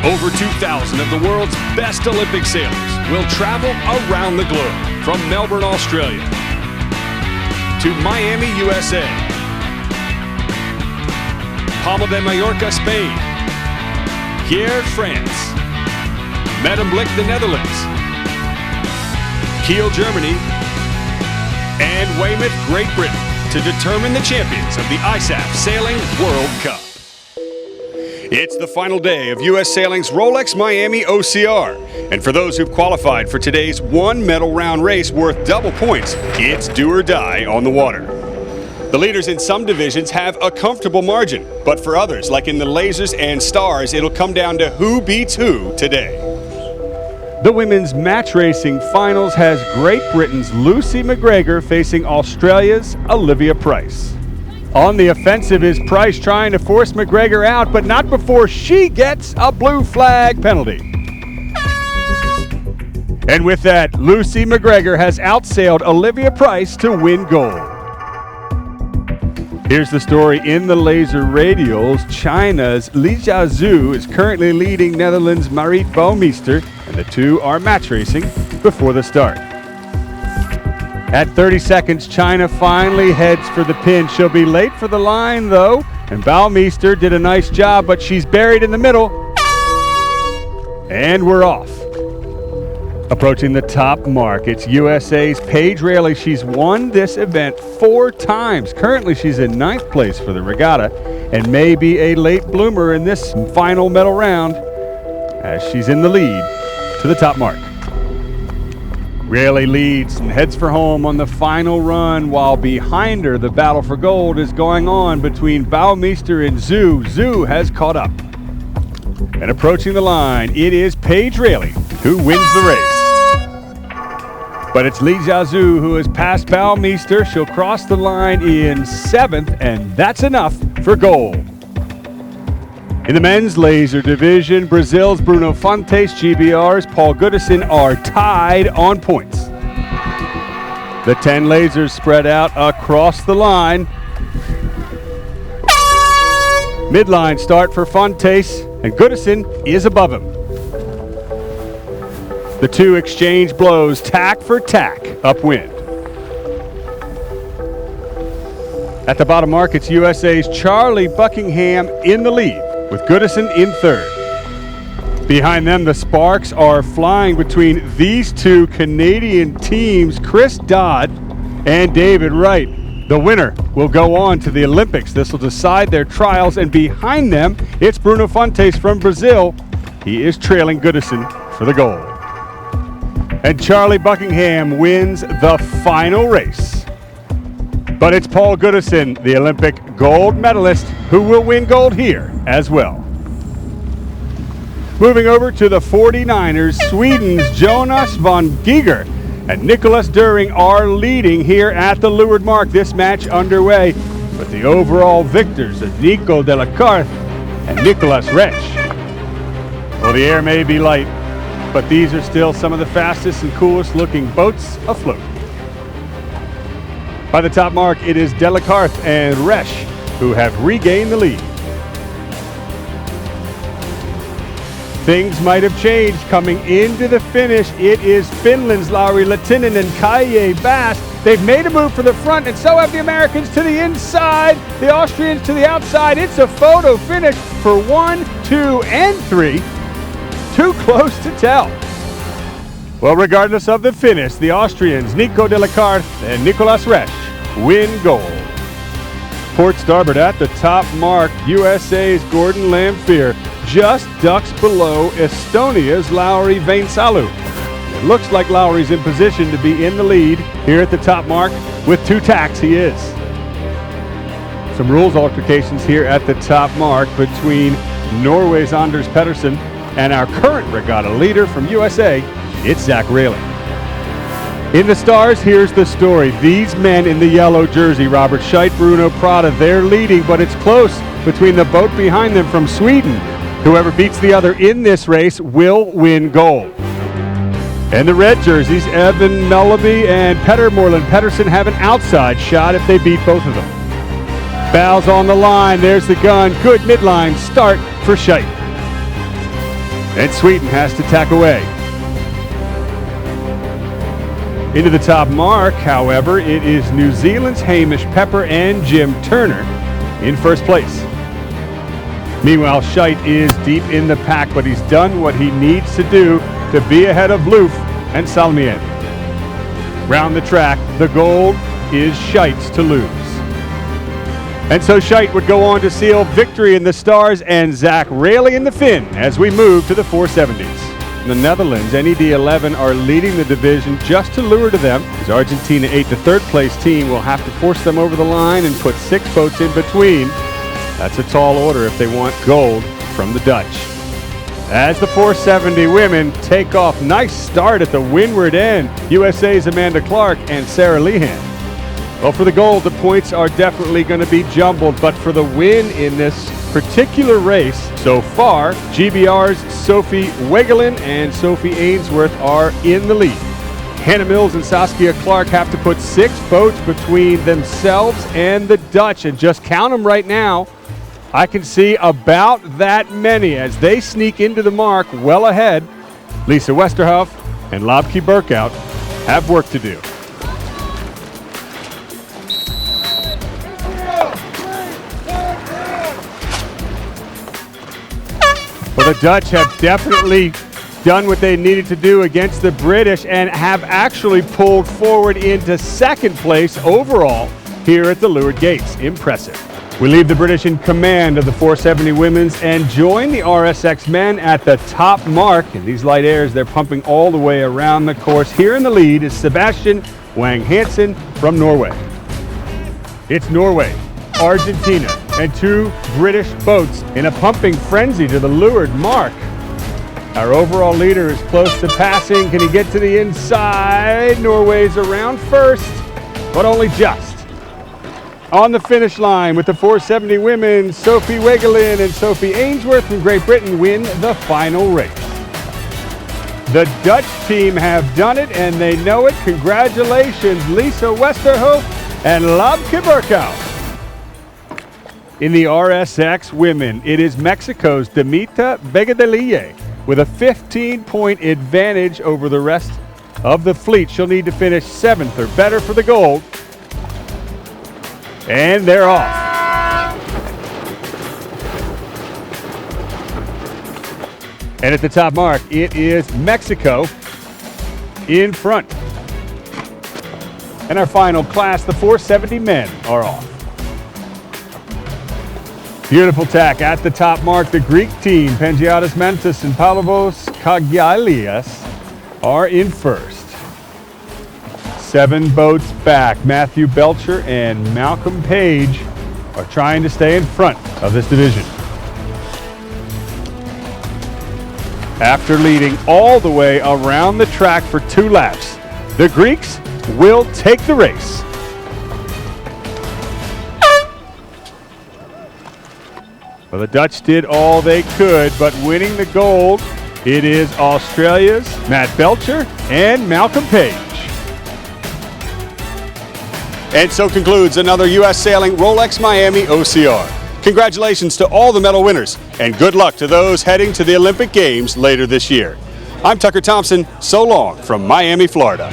Over 2,000 of the world's best Olympic sailors will travel around the globe, from Melbourne, Australia, to Miami, USA, Palma de Mallorca, Spain, Hyères, France, Medemblik, the Netherlands, Kiel, Germany, and Weymouth, Great Britain, to determine the champions of the ISAF Sailing World Cup. It's the final day of U.S. Sailing's Rolex Miami OCR. And for those who've qualified for today's one-medal round race worth double points, it's do or die on the water. The leaders in some divisions have a comfortable margin, but for others, like in the lasers and stars, it'll come down to who beats who today. The women's match racing finals has Great Britain's Lucy McGregor facing Australia's Olivia Price. On the offensive is Price, trying to force McGregor out, but not before she gets a blue flag penalty. And with that, Lucy McGregor has outsailed Olivia Price to win gold. Here's the story in the laser radials. China's Li Jiazhu is currently leading Netherlands' Marit Bouwmeester, and the two are match racing before the start. At 30 seconds, China finally heads for the pin. She'll be late for the line, though, and Bouwmeester did a nice job, but she's buried in the middle. And we're off. Approaching the top mark, it's USA's Paige Raley. She's won this event 4 times. Currently, she's in 9th place for the regatta and may be a late bloomer in this final medal round as she's in the lead to the top mark. Raley leads and heads for home on the final run, while behind her the battle for gold is going on between Bouwmeester and Zhu. Zhu has caught up. And approaching the line, it is Paige Raley who wins the race. But it's Li Jiazhu who has passed Bouwmeester. She'll cross the line in 7th, and that's enough for gold. In the men's laser division, Brazil's Bruno Fontes, GBR's Paul Goodison are tied on points. The 10 lasers spread out across the line. Midline start for Fontes, and Goodison is above him. The two exchange blows, tack for tack, upwind. At the bottom mark, it's USA's Charlie Buckingham in the lead, with Goodison in 3rd. Behind them, the sparks are flying between these two Canadian teams, Chris Dodd and David Wright. The winner will go on to the Olympics. This will decide their trials, and behind them, it's Bruno Fontes from Brazil. He is trailing Goodison for the gold. And Charlie Buckingham wins the final race. But it's Paul Goodison, the Olympic gold medalist, who will win gold here as well. Moving over to the 49ers, Sweden's Jonas von Giger and Nicholas During are leading here at the leeward mark. This match underway, but the overall victors are Nico de la Carth and Nicolas Resch. Well, the air may be light, but these are still some of the fastest and coolest looking boats afloat. By the top mark, it is de la Carth and Resch who have regained the lead. Things might have changed coming into the finish. It is Finland's Lauri Lehtinen and Kaije Bass. They've made a move for the front, and so have the Americans to the inside, the Austrians to the outside. It's a photo finish for 1, 2, and 3. Too close to tell. Well, regardless of the finish, the Austrians, Nico de la Carth and Nicolas Resch, win gold. Port starboard at the top mark, USA's Gordon Lamphere just ducks below Estonia's Lauri Vainsalu. It looks like Lauri's in position to be in the lead here at the top mark. With 2 tacks, he is. Some rules altercations here at the top mark between Norway's Anders Pedersen and our current regatta leader from USA, it's Zach Rayleigh. In the stars, here's the story. These men in the yellow jersey, Robert Scheidt, Bruno Prada, they're leading, but it's close between the boat behind them from Sweden. Whoever beats the other in this race will win gold. And the red jerseys, Evan Melleby and Petter Moreland Pedersen, have an outside shot if they beat both of them. Bows on the line, there's the gun. Good midline start for Scheidt. And Sweden has to tack away. Into the top mark, however, it is New Zealand's Hamish Pepper and Jim Turner in first place. Meanwhile, Scheidt is deep in the pack, but he's done what he needs to do to be ahead of Loof and Salmian. Round the track, the gold is Scheidt's to lose. And so Scheidt would go on to seal victory in the stars and Zach Rayleigh in the Finn as we move to the 470s. The Netherlands, NED11, are leading the division just to lure to them. As Argentina 8, the third place team, will have to force them over the line and put 6 boats in between. That's a tall order if they want gold from the Dutch. As the 470 women take off, nice start at the windward end. USA's Amanda Clark and Sarah Lehan. Well, for the gold, the points are definitely going to be jumbled, but for the win in this particular race so far, GBR's Sophie Wegelin and Sophie Ainsworth are in the lead. Hannah Mills and Saskia Clark have to put 6 boats between themselves and the Dutch, and just count them right now. I can see about that many as they sneak into the mark well ahead. Lisa Westerhoff and Lobke Burkout have work to do. Well, the Dutch have definitely done what they needed to do against the British and have actually pulled forward into second place overall here at the Leeward Gates. Impressive. We leave the British in command of the 470 women's and join the RSX men at the top mark. In these light airs, they're pumping all the way around the course. Here in the lead is Sebastian Wang Hansen from Norway. It's Norway, Argentina, and 2 British boats in a pumping frenzy to the leeward mark. Our overall leader is close to passing. Can he get to the inside? Norway's around first, but only just. On the finish line with the 470 women, Sophie Wegelin and Sophie Ainsworth from Great Britain win the final race. The Dutch team have done it, and they know it. Congratulations, Lisa Westerhoff and Lobke Burkout. In the RSX women, it is Mexico's Demita Begadillie with a 15-point advantage over the rest of the fleet. She'll need to finish 7th or better for the gold. And they're off. And at the top mark, it is Mexico in front. And our final class, the 470 men, are off. Beautiful tack at the top mark. The Greek team, Pangiatis Mantis and Pavlos Kagialias, are in first. 7 boats back. Matthew Belcher and Malcolm Page are trying to stay in front of this division. After leading all the way around the track for 2 laps, the Greeks will take the race. Well, the Dutch did all they could, but winning the gold, it is Australia's Matt Belcher and Malcolm Page. And so concludes another U.S. Sailing Rolex Miami OCR. Congratulations to all the medal winners, and good luck to those heading to the Olympic Games later this year. I'm Tucker Thompson. So long from Miami, Florida.